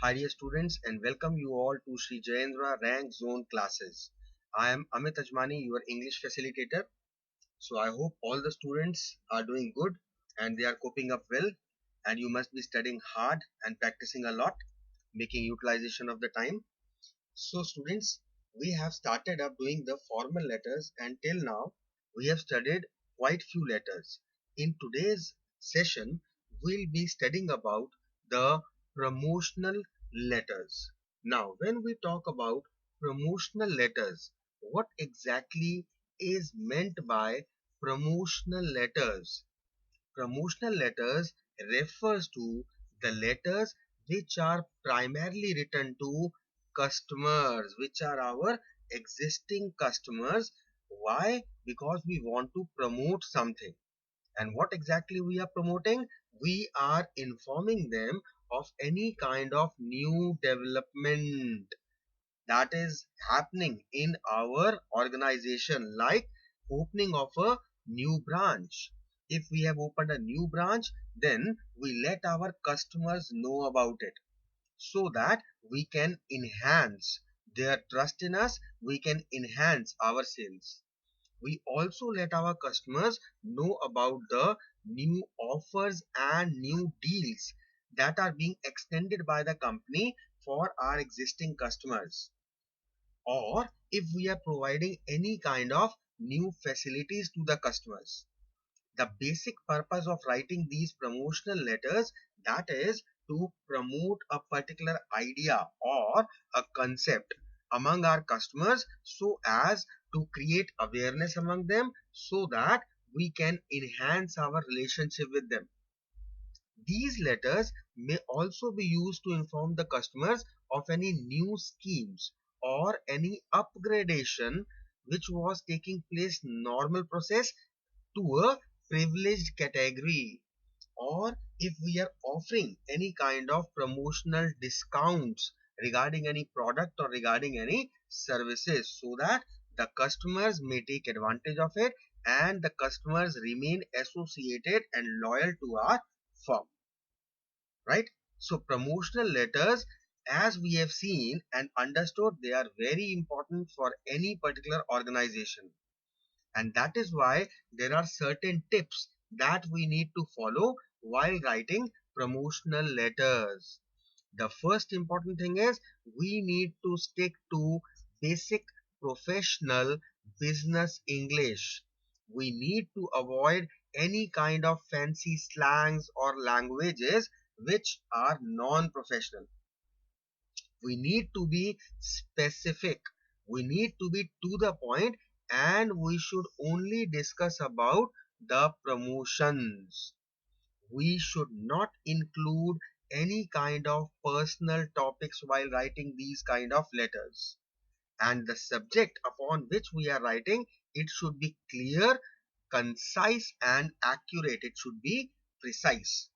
Hi dear students and welcome you all to Sri Jayendra Rank Zone classes. I am Amit Ajmani, your English facilitator. So I hope all the students are doing good and they are coping up well, and you must be studying hard and practicing a lot, making utilization of the time. So students, we have started up doing the formal letters and till now we have studied quite few letters. In today's session, we'll be studying about the promotional letters. Now, when we talk about promotional letters, what exactly is meant by promotional letters? Promotional letters refers to the letters which are primarily written to customers, which are our existing customers. Why? Because we want to promote something. And what exactly we are promoting? We are informing them of any kind of new development that is happening in our organization, like opening of a new branch. If we have opened a new branch, then we let our customers know about it so that we can enhance their trust in us, we can enhance our sales. We also let our customers know about the new offers and new deals that are being extended by the company for our existing customers, or if we are providing any kind of new facilities to the customers. The basic purpose of writing these promotional letters, that is to promote a particular idea or a concept among our customers so as to create awareness among them so that we can enhance our relationship with them. These letters may also be used to inform the customers of any new schemes or any upgradation which was taking place normal process to a privileged category, or if we are offering any kind of promotional discounts regarding any product or regarding any services so that the customers may take advantage of it and the customers remain associated and loyal to our firm, right? So promotional letters, as we have seen and understood, they are very important for any particular organization, and that is why there are certain tips that we need to follow while writing promotional letters. The first important thing is we need to stick to basic professional business English. We need to avoid any kind of fancy slangs or languages which are non-professional. We need to be specific, we need to be to the point, and we should only discuss about the promotions. We should not include any kind of personal topics while writing these kind of letters, and the subject upon which we are writing, it should be clear, concise and accurate. It should be precise.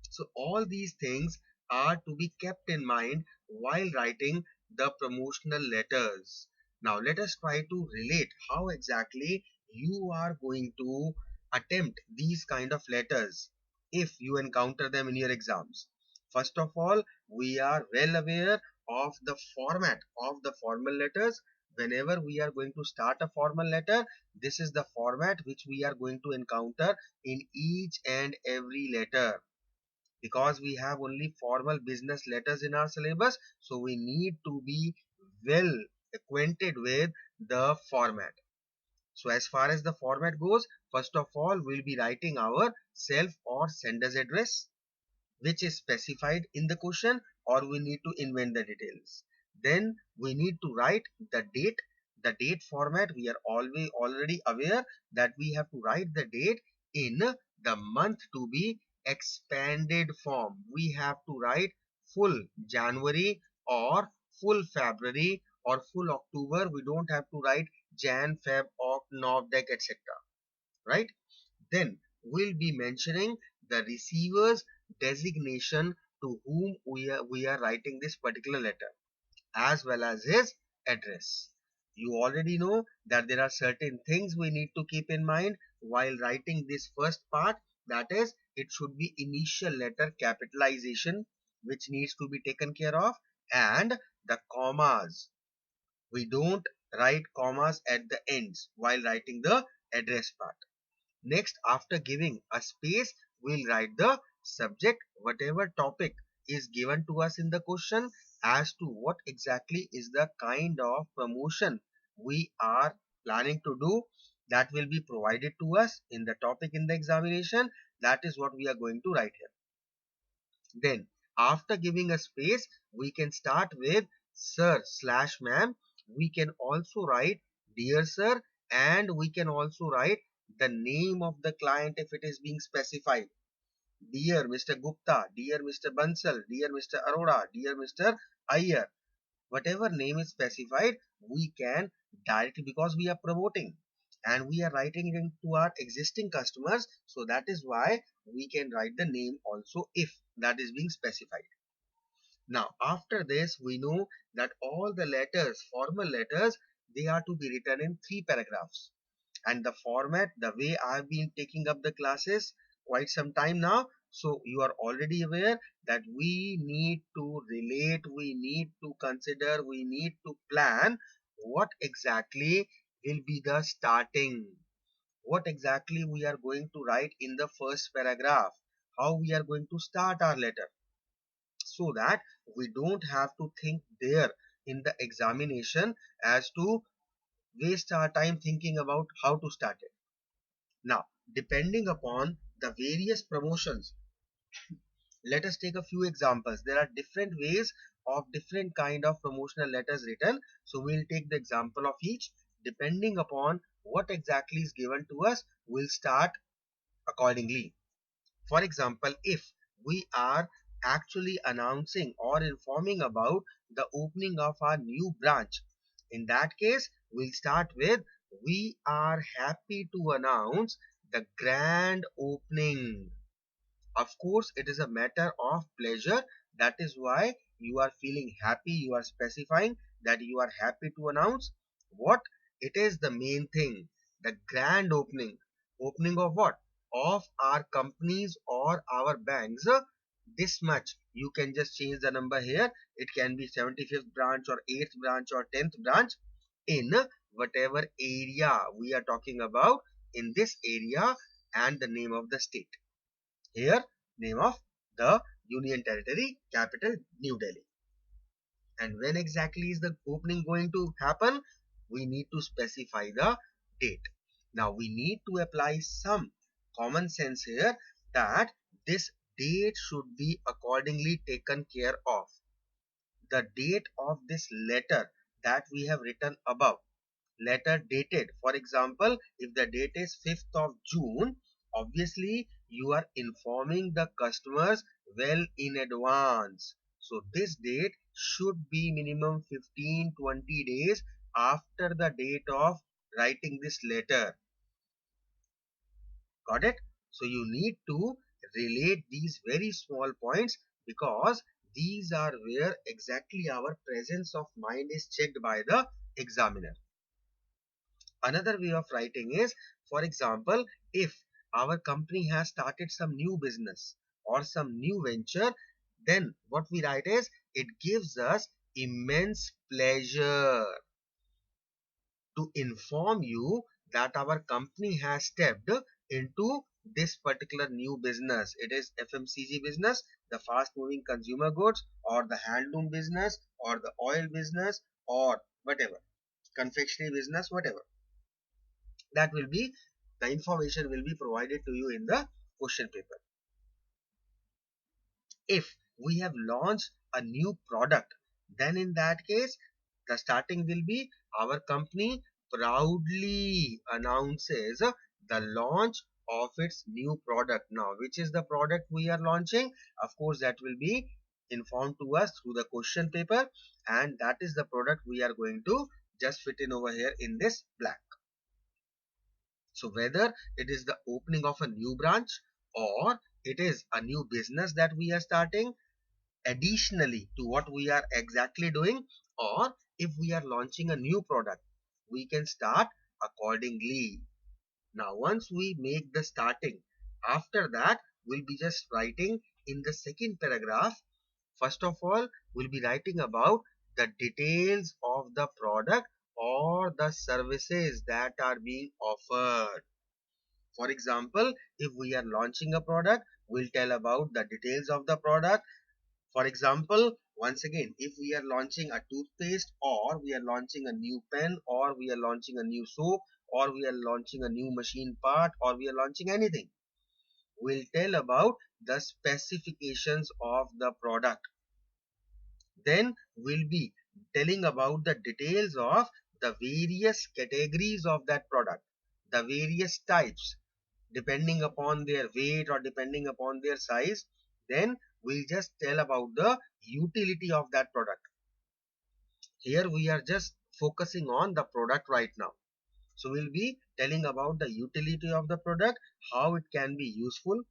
So all these things are to be kept in mind while writing the promotional letters. Now let us try to relate how exactly you are going to attempt these kind of letters if you encounter them in your exams. First of all, we are well aware of the format of the formal letters. Whenever we are going to start a formal letter, this is the format which we are going to encounter in each and every letter, because we have only formal business letters in our syllabus, so we need to be well acquainted with the format. So as far as the format goes, first of all we'll be writing our self or sender's address, which is specified in the question, or we need to invent the details. Then we need to write the date. The date format, we are always already aware that we have to write the date in the month to be expanded form. We have to write full January or full February or full October. We don't have to write Jan, Feb, Oct, Nov, Dec, etc. Right? Then we'll be mentioning the receiver's designation to whom we are writing this particular letter, as well as his address. You already know that there are certain things we need to keep in mind while writing this first part, that is, it should be initial letter capitalization, which needs to be taken care of, and the commas. We don't write commas at the ends while writing the address part. Next, after giving a space, we'll write the subject, whatever topic is given to us in the question, as to what exactly is the kind of promotion we are planning to do, that will be provided to us in the topic in the examination. That is what we are going to write here. Then, after giving a space, we can start with sir slash ma'am. We can also write dear sir, and we can also write the name of the client if it is being specified. Dear Mr. Gupta, dear Mr. Bansal, dear Mr. Arora, dear Mr. Iyer. Whatever name is specified, we can directly, because we are promoting and we are writing it into our existing customers. So that is why we can write the name also if that is being specified. Now, after this, we know that all the letters, formal letters, they are to be written in 3 paragraphs. And the format, the way I've been taking up the classes quite some time now, so you are already aware that we need to relate, we need to consider, we need to plan what exactly will be the starting, what exactly we are going to write in the first paragraph, how we are going to start our letter, so that we don't have to think there in the examination as to waste our time thinking about how to start it. Now, depending upon the various promotions, let us take a few examples. There are different ways of different kind of promotional letters written. So we'll take the example of each. Depending upon what exactly is given to us, we'll start accordingly. For example, if we are actually announcing or informing about the opening of our new branch, in that case, we'll start with, we are happy to announce the grand opening. Of course, it is a matter of pleasure. That is why you are feeling happy. You are specifying that you are happy to announce what? It is the main thing. The grand opening. Opening of what? Of our companies or our banks. This much. You can just change the number here. It can be 75th branch or 8th branch or 10th branch in whatever area we are talking about, in this area, and the name of the state. Here, name of the Union Territory, capital New Delhi. And when exactly is the opening going to happen? We need to specify the date. Now we need to apply some common sense here, that this date should be accordingly taken care of. The date of this letter that we have written above, letter dated, for example, if the date is 5th of June, obviously you are informing the customers well in advance. So this date should be minimum 15-20 days after the date of writing this letter. Got it? So you need to relate these very small points, because these are where exactly our presence of mind is checked by the examiner. Another way of writing is, for example, if our company has started some new business or some new venture, then what we write is, it gives us immense pleasure to inform you that our company has stepped into this particular new business. It is FMCG business, the fast moving consumer goods, or the handloom business, or the oil business, or whatever, confectionery business, whatever. That will be, the information will be provided to you in the question paper. If we have launched a new product, then in that case, the starting will be, our company proudly announces the launch of its new product. Now, which is the product we are launching? Of course, that will be informed to us through the question paper, and that is the product we are going to just fit in over here in this black. So whether it is the opening of a new branch, or it is a new business that we are starting additionally to what we are exactly doing, or if we are launching a new product, we can start accordingly. Now once we make the starting, after that we'll be just writing in the second paragraph, First of all, we'll be writing about the details of the product or the services that are being offered. For example, if we are launching a product, we'll tell about the details of the product. For example, once again, if we are launching a toothpaste, or we are launching a new pen, or we are launching a new soap, or we are launching a new machine part, or we are launching anything, we'll tell about the specifications of the product. Then we'll be telling about the details of the various categories of that product, the various types, depending upon their weight or depending upon their size. Then we'll just tell about the utility of that product. Here we are just focusing on the product right now. So we'll be telling about the utility of the product, how it can be useful,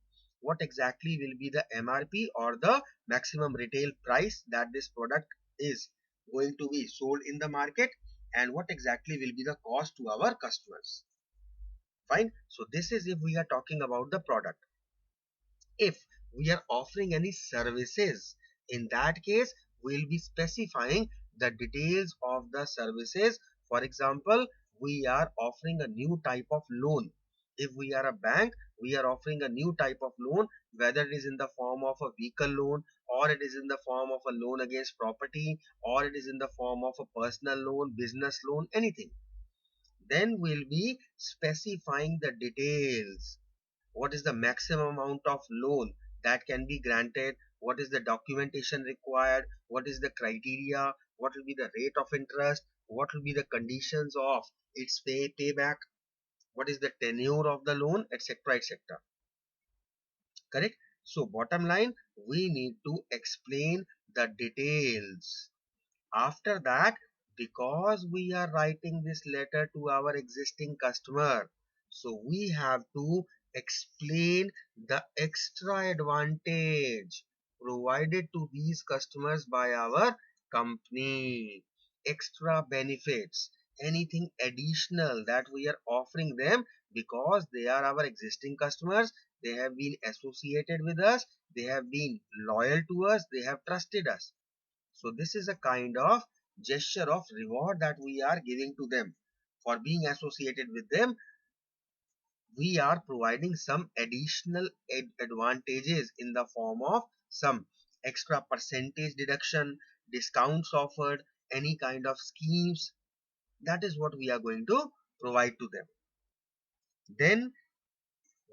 what exactly will be the MRP or the maximum retail price that this product is going to be sold in the market, and what exactly will be the cost to our customers. Fine. So this is if we are talking about the product. If we are offering any services, in that case we'll be specifying the details of the services. For example, we are offering a new type of loan. If we are a bank, we are offering a new type of loan, whether it is in the form of a vehicle loan, or it is in the form of a loan against property, or it is in the form of a personal loan, business loan, anything. Then we'll be specifying the details. What is the maximum amount of loan that can be granted, what is the documentation required, what is the criteria, what will be the rate of interest, what will be the conditions of its payback, what is the tenure of the loan, etc., etc. Correct. So bottom line, we need to explain the details. After that, because we are writing this letter to our existing customer, so we have to explain the extra advantage provided to these customers by our company, extra benefits, anything additional that we are offering them, because they are our existing customers, they have been associated with us, they have been loyal to us, they have trusted us. So this is a kind of gesture of reward that we are giving to them. For being associated with them, we are providing some additional advantages in the form of some extra percentage deduction, discounts offered, any kind of schemes. That is what we are going to provide to them. Then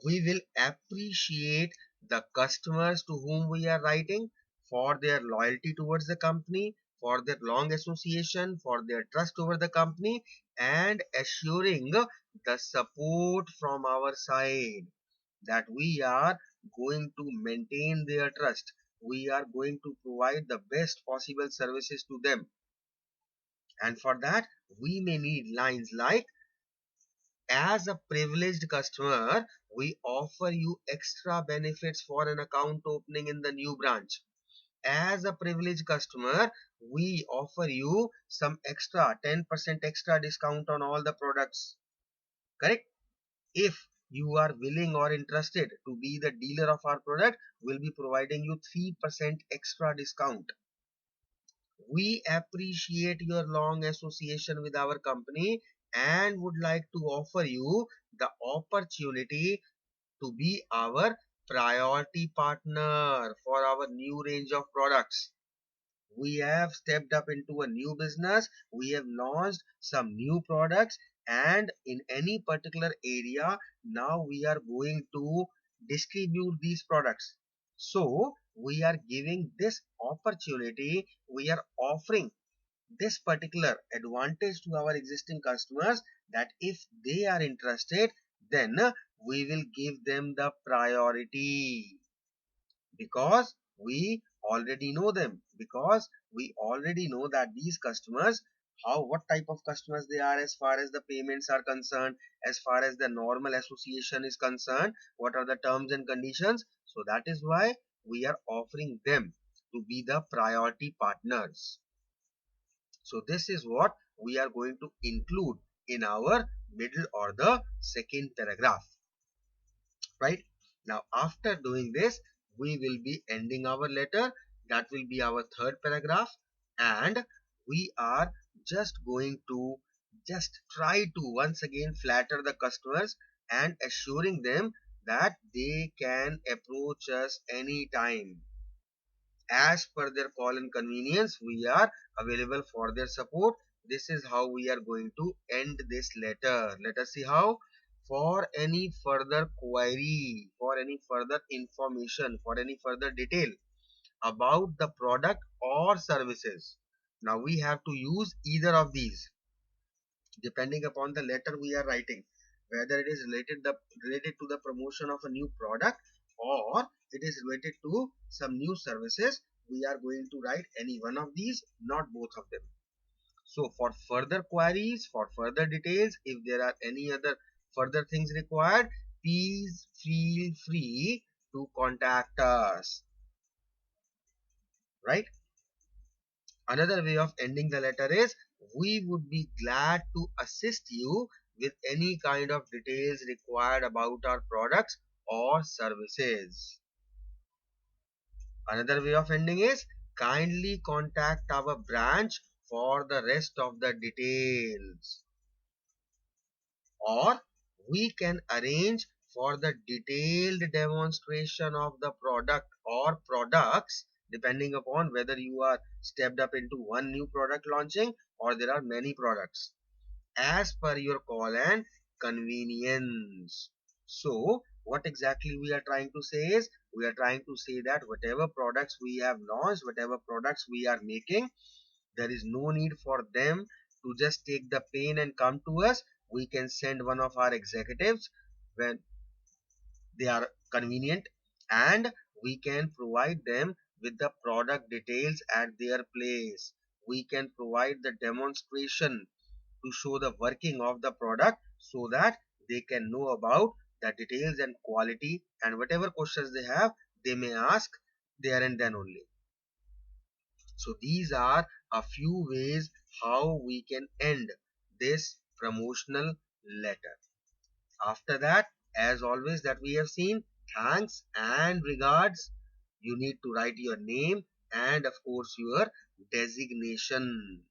we will appreciate the customers to whom we are writing for their loyalty towards the company, for their long association, for their trust over the company, and assuring the support from our side that we are going to maintain their trust. We are going to provide the best possible services to them. And for that, we may need lines like, as a privileged customer, we offer you extra benefits for an account opening in the new branch. As a privileged customer, we offer you some extra 10% extra discount on all the products. Correct? If you are willing or interested to be the dealer of our product, we'll be providing you 3% extra discount. We appreciate your long association with our company and would like to offer you the opportunity to be our priority partner for our new range of products. We have stepped up into a new business, we have launched some new products, and in any particular area, now we are going to distribute these products. So we are giving this opportunity, we are offering this particular advantage to our existing customers, that if they are interested, then we will give them the priority, because we already know them, because we already know that these customers, how, what type of customers they are, as far as the payments are concerned, as far as the normal association is concerned, what are the terms and conditions. So that is why we are offering them to be the priority partners. So this is what we are going to include in our middle or the second paragraph. Right? Now after doing this, we will be ending our letter That will be our third paragraph. And we are just going to just try to once again flatter the customers and assuring them that they can approach us anytime. As per their call and convenience, we are available for their support. This is how we are going to end this letter. Let us see how. For any further query, for any further information, for any further detail about the product or services. Now we have to use either of these depending upon the letter we are writing, whether it is related to the promotion of a new product or it is related to some new services. We are going to write any one of these, not both of them. So for further queries, for further details, if there are any other further things required, please feel free to contact us, right? Another way of ending the letter is, we would be glad to assist you with any kind of details required about our products or services. Another way of ending is, kindly contact our branch for the rest of the details. Or we can arrange for the detailed demonstration of the product or products, depending upon whether you are stepped up into one new product launching or there are many products, as per your call and convenience. So what exactly we are trying to say is, we are trying to say that whatever products we have launched, whatever products we are making, there is no need for them to just take the pain and come to us. We can send one of our executives when they are convenient, and we can provide them with the product details at their place. We can provide the demonstration to show the working of the product so that they can know about the details and quality, and whatever questions they have, they may ask there and then only. So these are a few ways how we can end this promotional letter. After that, as always that we have seen, thanks and regards. You need to write your name and of course your designation.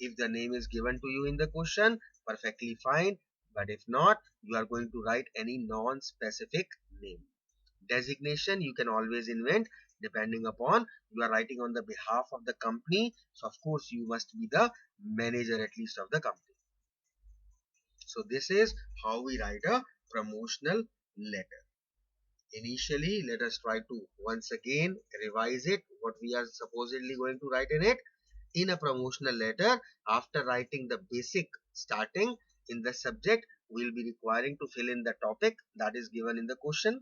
If the name is given to you in the question, perfectly fine. But if not, you are going to write any non-specific name. Designation you can always invent depending upon you are writing on the behalf of the company. So of course you must be the manager at least of the company. So this is how we write a promotional letter. Initially, let us try to once again revise it, what we are supposedly going to write in it. In a promotional letter, after writing the basic starting in the subject, we will be requiring to fill in the topic that is given in the question.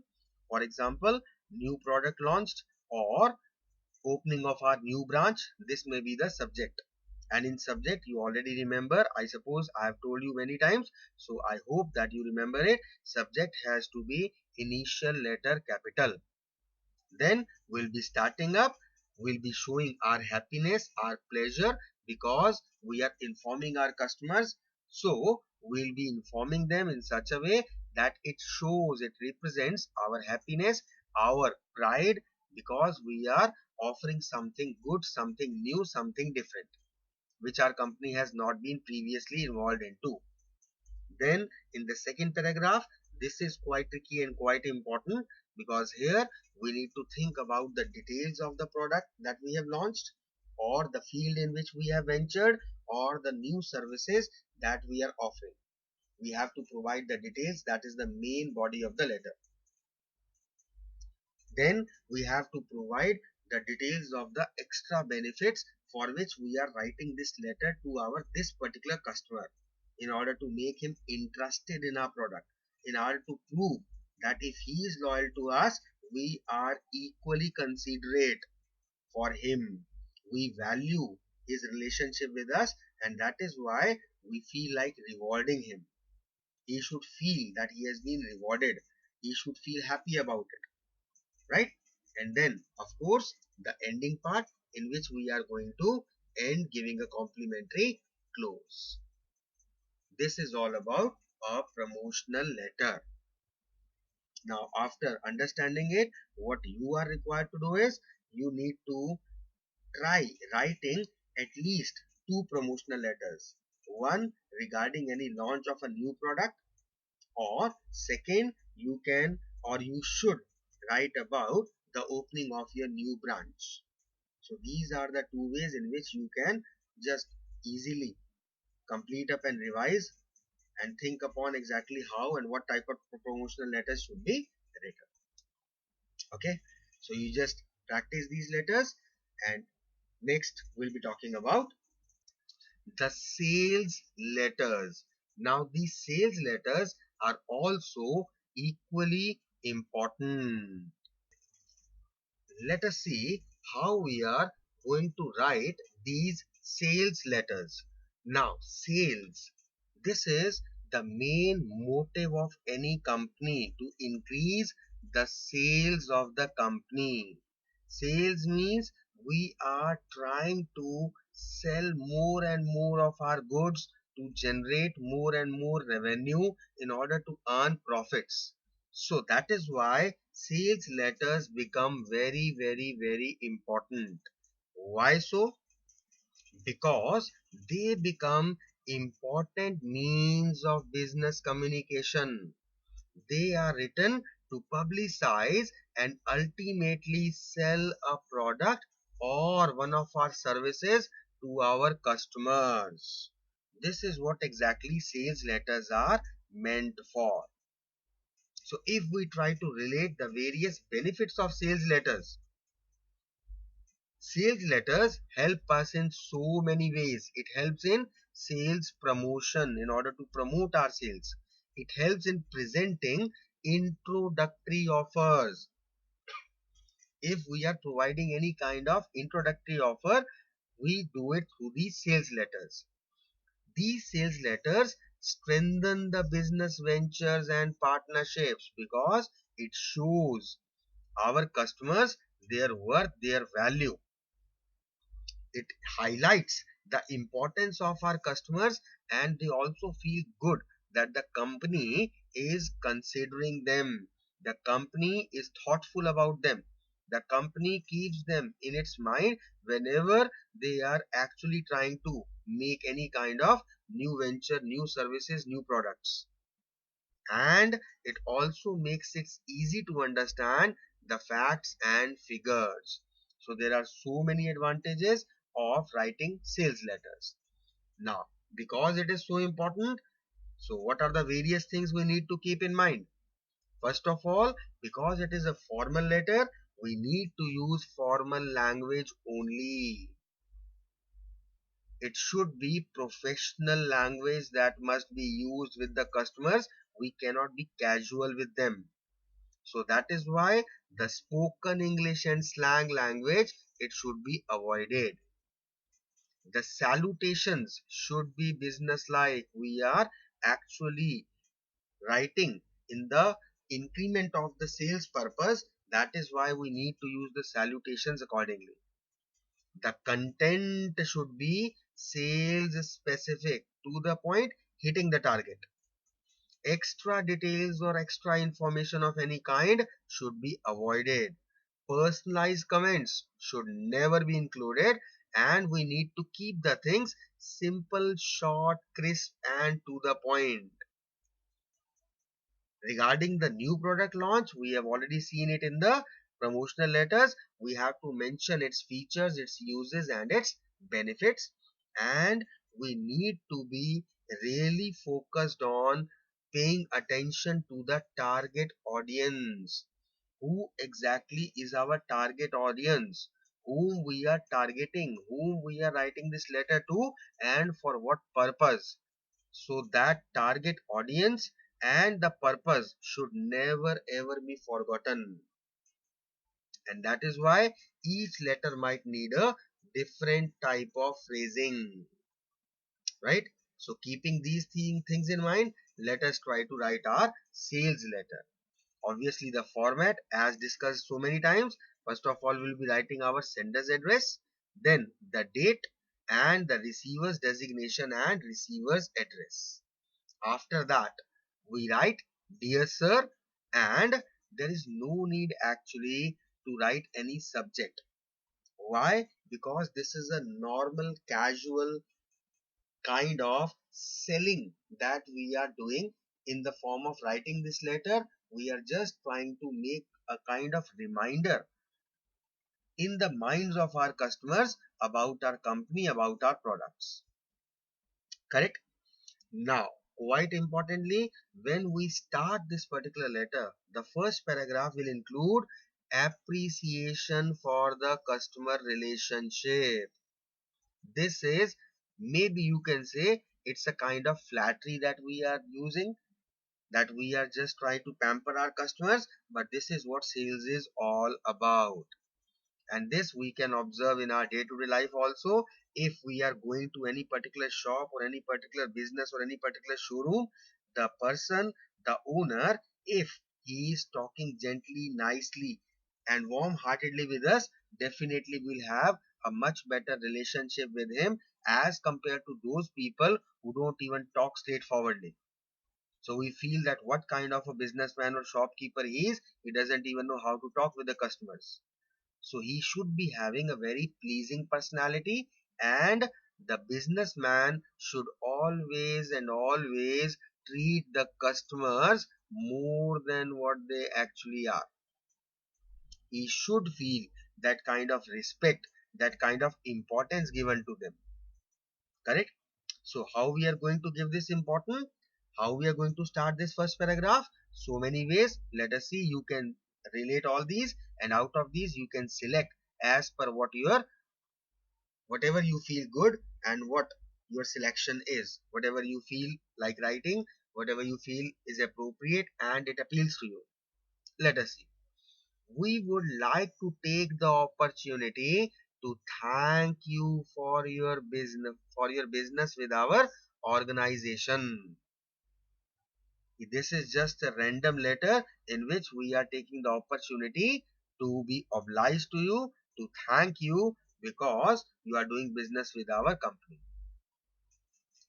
For example, new product launched or opening of our new branch. This may be the subject. And in subject, you already remember, I suppose I have told you many times, so I hope that you remember it. Subject has to be initial letter capital. Then we'll be starting up, we'll be showing our happiness, our pleasure, because we are informing our customers. So we'll be informing them in such a way that it shows, it represents our happiness, our pride, because we are offering something good, something new, something different, which our company has not been previously involved into. Then in the second paragraph, this is quite tricky and quite important, because here we need to think about the details of the product that we have launched, or the field in which we have ventured, or the new services that we are offering. We have to provide the details. That is the main body of the letter. Then we have to provide the details of the extra benefits for which we are writing this letter to our this particular customer, in order to make him interested in our product, in order to prove that if he is loyal to us, we are equally considerate for him. We value his relationship with us, and that is why we feel like rewarding him. He should feel that he has been rewarded. He should feel happy about it, right? And then of course the ending part, in which we are going to end giving a complimentary close. This is all about a promotional letter. Now after understanding it, what you are required to do is, you need to try writing at least two promotional letters. One regarding any launch of a new product, or second, you can or you should write about the opening of your new branch. So these are the two ways in which you can just easily complete up and revise and think upon exactly how and what type of promotional letters should be written. Okay, so you just practice these letters, and next we'll be talking about the sales letters. Now these sales letters are also equally important. Let us see how we are going to write these sales letters. Now, sales. This is the main motive of any company, to increase the sales of the company. Sales means we are trying to sell more and more of our goods to generate more and more revenue in order to earn profits. So that is why sales letters become very, very, very important. Why so? Because they become important means of business communication. They are written to publicize and ultimately sell a product or one of our services to our customers. This is what exactly sales letters are meant for. So if we try to relate the various benefits of sales letters help us in so many ways. It helps in sales promotion in order to promote our sales. It helps in presenting introductory offers. If we are providing any kind of introductory offer, we do it through these sales letters. These sales letters strengthen the business ventures and partnerships because it shows our customers their worth, their value. It highlights the importance of our customers, and they also feel good that the company is considering them. The company is thoughtful about them. The company keeps them in its mind whenever they are actually trying to make any kind of new venture, new services, new products. And it also makes it easy to understand the facts and figures. So there are so many advantages of writing sales letters. Now, because it is so important, so what are the various things we need to keep in mind? First of all, because it is a formal letter, we need to use formal language only. It should be professional language that must be used with the customers. We cannot be casual with them. So that is why the spoken English and slang language, it should be avoided. The salutations should be business-like. We are actually writing in the increment of the sales purpose. That is why we need to use the salutations accordingly. The content should be sales specific, to the point, hitting the target. Extra details or extra information of any kind should be avoided. Personalized comments should never be included, and we need to keep the things simple, short, crisp, and to the point. Regarding the new product launch, we have already seen it in the promotional letters. We have to mention its features, its uses, and its benefits. And we need to be really focused on paying attention to the target audience. Who exactly is our target audience? Whom we are targeting, whom we are writing this letter to, and for what purpose? So that target audience and the purpose should never ever be forgotten. And that is why each letter might need a different type of phrasing, right? So keeping these things in mind, let us try to write our sales letter. Obviously the format, as discussed so many times, first of all we'll be writing our sender's address, then the date, and the receiver's designation and receiver's address. After that, we write Dear Sir, and there is no need actually to write any subject. Why? because this is a normal, casual kind of selling that we are doing in the form of writing this letter. We are just trying to make a kind of reminder in the minds of our customers about our company, about our products. Correct? Now, quite importantly, when we start this particular letter, the first paragraph will include appreciation for the customer relationship. This is, maybe you can say, it's a kind of flattery that we are using, that we are just trying to pamper our customers, but this is what sales is all about. And this we can observe in our day-to-day life also. If we are going to any particular shop or any particular business or any particular showroom, the person, the owner, if he is talking gently, nicely and warm-heartedly with us, definitely we'll have a much better relationship with him as compared to those people who don't even talk straightforwardly. So we feel that what kind of a businessman or shopkeeper he is, he doesn't even know how to talk with the customers. So he should be having a very pleasing personality, and the businessman should always and always treat the customers more than what they actually are. He should feel that kind of respect, that kind of importance given to them. Correct? So how we are going to give this important? How we are going to start this first paragraph? So many ways. Let us see. You can relate all these, and out of these you can select as per what your, whatever you feel good, and what your selection is, whatever you feel like writing, whatever you feel is appropriate and it appeals to you. Let us see. We would like to take the opportunity to thank you for your business with our organization. This is just a random letter in which we are taking the opportunity to be obliged to you, to thank you because you are doing business with our company.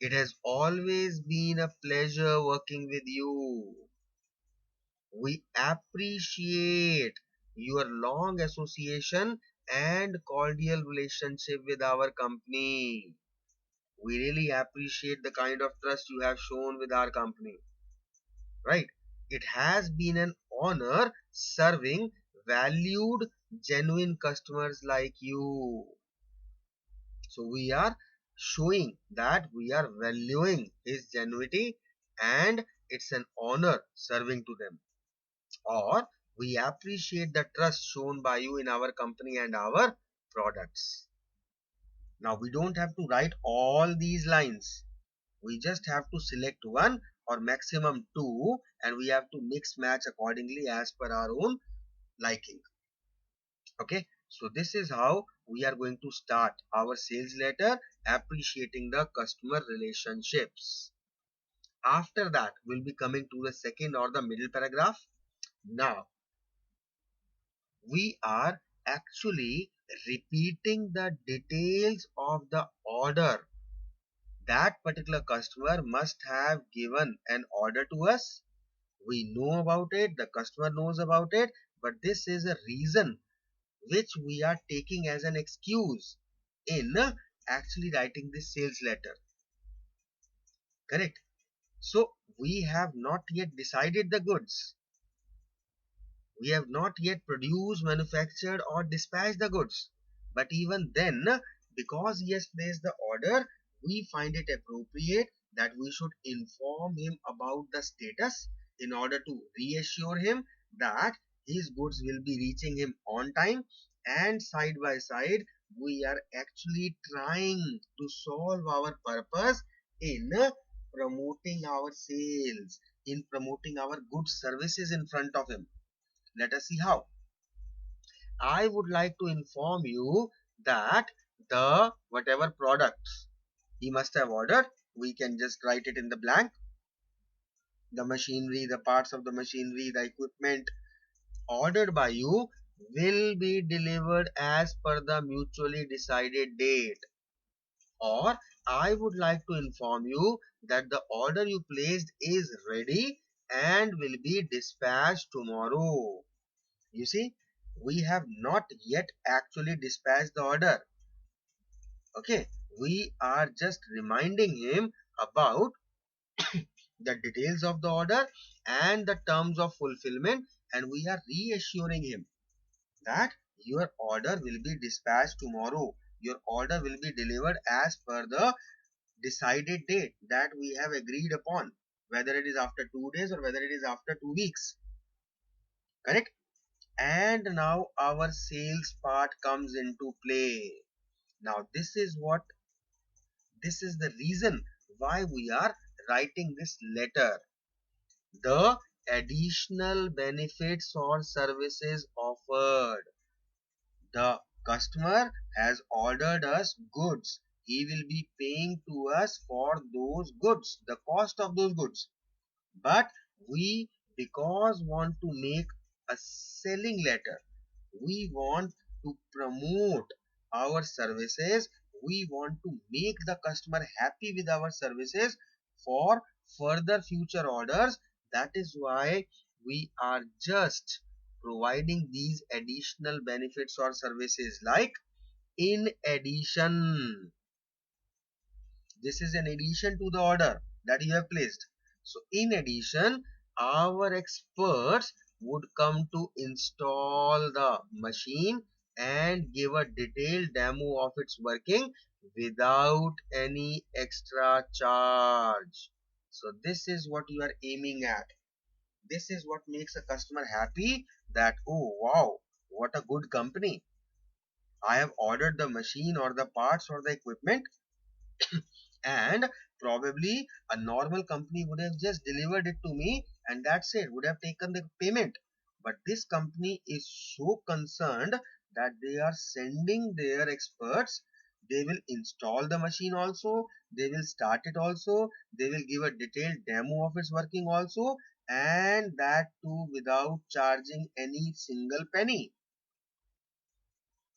It has always been a pleasure working with you. We appreciate your long association and cordial relationship with our company. We really appreciate the kind of trust you have shown with our company, right? It has been an honor serving valued, genuine customers like you. So we are showing that we are valuing his genuinity, and it's an honor serving to them. Or we appreciate the trust shown by you in our company and our products. Now we don't have to write all these lines. We just have to select one or maximum two, and we have to mix match accordingly as per our own liking. Okay, so this is how we are going to start our sales letter, appreciating the customer relationships. After that, we'll be coming to the second or the middle paragraph. Now, we are actually repeating the details of the order. That particular customer must have given an order to us. We know about it, the customer knows about it, but this is a reason which we are taking as an excuse in actually writing this sales letter. Correct? So we have not yet decided the goods. We have not yet produced, manufactured, or dispatched the goods. But even then, because he has placed the order, we find it appropriate that we should inform him about the status in order to reassure him that his goods will be reaching him on time. And side by side, we are actually trying to solve our purpose in promoting our sales, in promoting our good services in front of him. Let us see how. I would like to inform you that the whatever products he must have ordered, we can just write it in the blank. The machinery, the parts of the machinery, the equipment ordered by you will be delivered as per the mutually decided date. Or I would like to inform you that the order you placed is ready and will be dispatched tomorrow. You see, we have not yet actually dispatched the order. Okay, we are just reminding him about the details of the order and the terms of fulfillment, and we are reassuring him that your order will be dispatched tomorrow. Your order will be delivered as per the decided date that we have agreed upon, whether it is after 2 days or whether it is after 2 weeks. Correct? And now our sales part comes into play. Now, this is the reason why we are writing this letter. The additional benefits or services offered. The customer has ordered us goods. He will be paying to us for those goods, the cost of those goods. But we, because want to make a selling letter, we want to promote our services, we want to make the customer happy with our services for further future orders. That is why we are just providing these additional benefits or services, like in addition. This is an addition to the order that you have placed. So in addition, our experts would come to install the machine and give a detailed demo of its working without any extra charge. So this is what you are aiming at. This is what makes a customer happy, that, oh wow, what a good company. I have ordered the machine or the parts or the equipment, and probably a normal company would have just delivered it to me and that's it, would have taken the payment. But this company is so concerned that they are sending their experts. They will install the machine also, they will start it also, they will give a detailed demo of its working also, and that too without charging any single penny.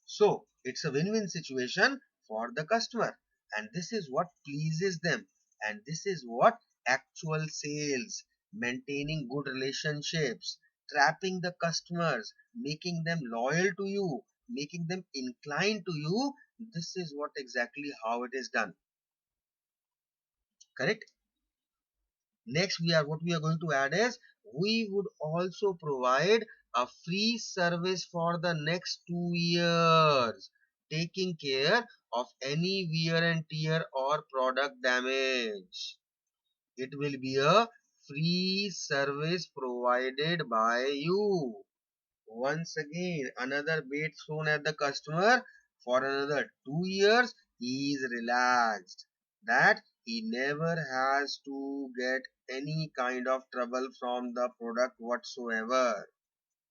So it's a win-win situation for the customer, and this is what pleases them, and this is what actual sales, maintaining good relationships, trapping the customers, making them loyal to you, making them inclined to you. This is what exactly how it is done. Correct? Next, what we are going to add is, we would also provide a free service for the next 2 years, taking care of any wear and tear or product damage. It will be a free service provided by you. Once again, another bait thrown at the customer. For another 2 years, he is relaxed that he never has to get any kind of trouble from the product whatsoever,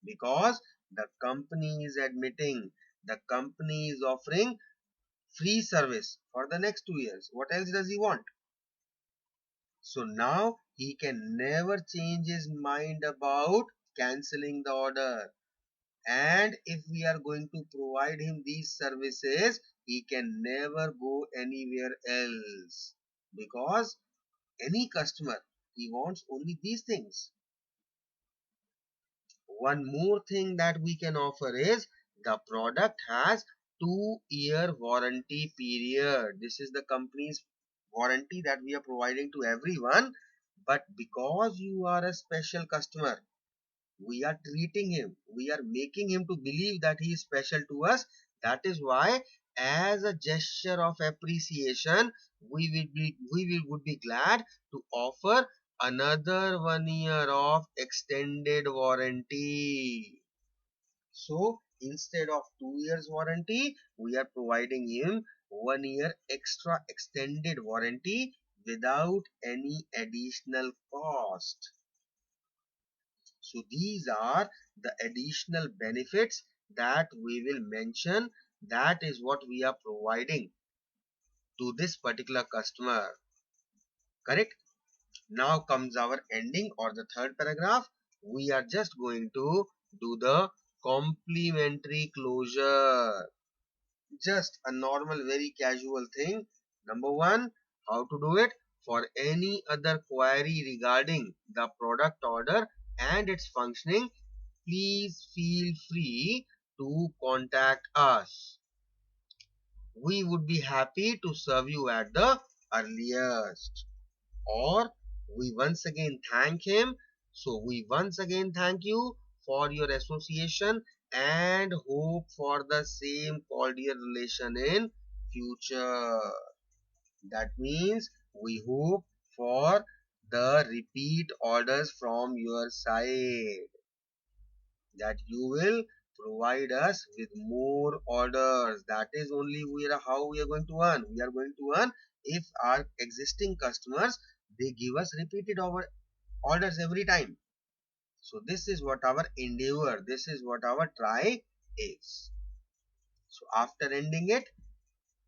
because the company is admitting, the company is offering free service for the next 2 years. What else does he want? So now he can never change his mind about canceling the order. And if we are going to provide him these services, he can never go anywhere else, because any customer, he wants only these things. One more thing that we can offer is, the product has 2-year warranty period. This is the company's warranty that we are providing to everyone. But because you are a special customer, we are treating him, we are making him to believe that he is special to us. That is why, as a gesture of appreciation, would be glad to offer another 1 year of extended warranty. So instead of 2 years warranty, we are providing him 1 year extra extended warranty without any additional cost. So these are the additional benefits that we will mention. That is what we are providing to this particular customer. Correct? Now comes our ending or the third paragraph. We are just going to do the complimentary closure. Just a normal, very casual thing. Number one, how to do it. For any other query regarding the product order and its functioning, please feel free to contact us. we would be happy to serve you at the earliest. Or we once again thank him. So we once again thank you for your association and hope for the same cordial relation in future. That means we hope for the repeat orders from your side, that you will provide us with more orders. That is only how we are going to earn. We are going to earn if our existing customers, they give us repeated orders every time. So this is what our endeavor, this is what our try is. So after ending it,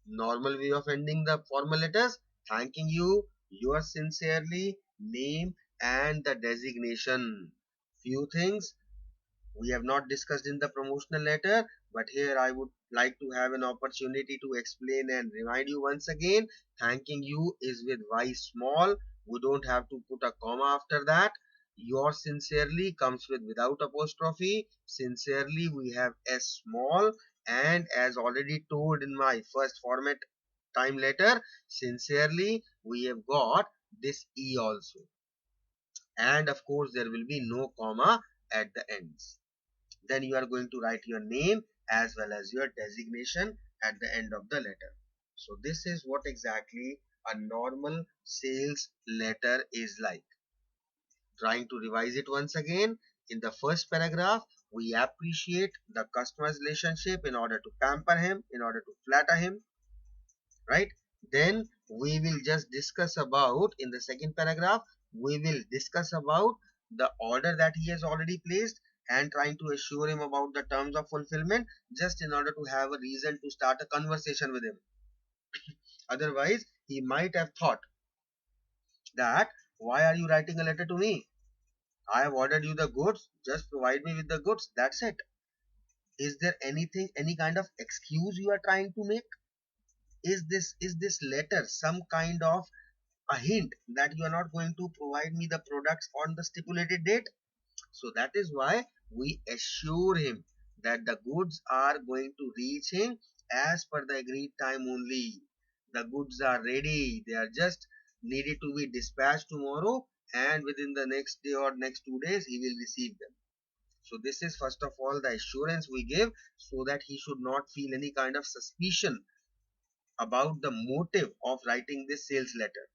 normal way of ending the formal letters, thanking you, yours sincerely, name and the designation. Few things we have not discussed in the promotional letter, but here I would like to have an opportunity to explain and remind you once again. Thanking you is with Y small. We don't have to put a comma after that. Yours sincerely comes with without apostrophe. Sincerely we have S small, and as already told in my first format time letter, sincerely we have got this E also. And of course there will be no comma at the ends. Then you are going to write your name as well as your designation at the end of the letter. So this is what exactly a normal sales letter is like. Trying to revise it once again. In the first paragraph, we appreciate the customer's relationship in order to pamper him, in order to flatter him, right? Then we will just discuss about, in the second paragraph, we will discuss about the order that he has already placed and trying to assure him about the terms of fulfillment, just in order to have a reason to start a conversation with him. Otherwise he might have thought that, why are you writing a letter to me? I have ordered you the goods, just provide me with the goods, that's it. Is there anything, any kind of excuse you are trying to make? Is this letter some kind of a hint that you are not going to provide me the products on the stipulated date? So that is why we assure him that the goods are going to reach him as per the agreed time only. The goods are ready, they are just needed to be dispatched tomorrow, and within the next day or next 2 days he will receive them. So this is first of all the assurance we give, so that he should not feel any kind of suspicion about the motive of writing this sales letter.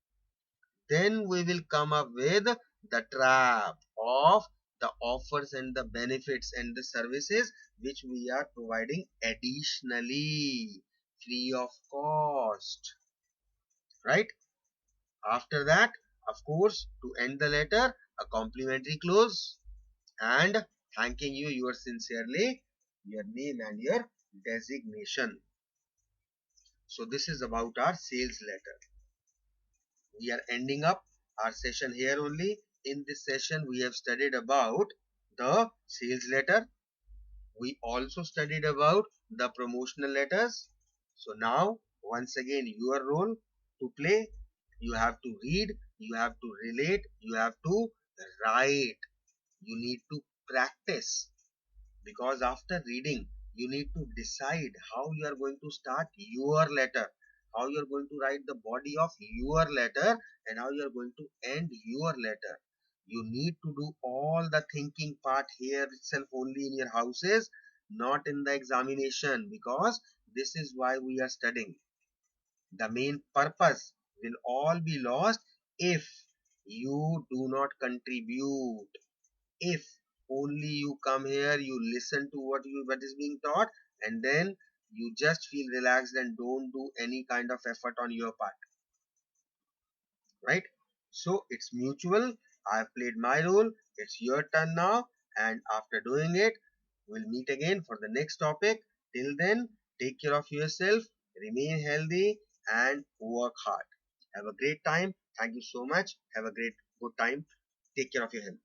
Then we will come up with the trap of the offers and the benefits and the services which we are providing additionally, free of cost, right? After that, of course, to end the letter, a complimentary close and thanking you yours sincerely, your name and your designation. So this is about our sales letter. We are ending up our session here only. In this session, we have studied about the sales letter. We also studied about the promotional letters. So now, once again, your role to play. You have to read, you have to relate, you have to write. You need to practice, because after reading you need to decide how you are going to start your letter, how you are going to write the body of your letter, and how you are going to end your letter. You need to do all the thinking part here itself only in your houses, not in the examination, because this is why we are studying. The main purpose will all be lost if you do not contribute. If only you come here, you listen to what is being taught, and then you just feel relaxed and don't do any kind of effort on your part, right? So it's mutual. I've played my role, it's your turn now, and after doing it, we'll meet again for the next topic. Till then, take care of yourself, remain healthy, and work hard. Have a great time. Thank you so much. Have a great good time. Take care of your health.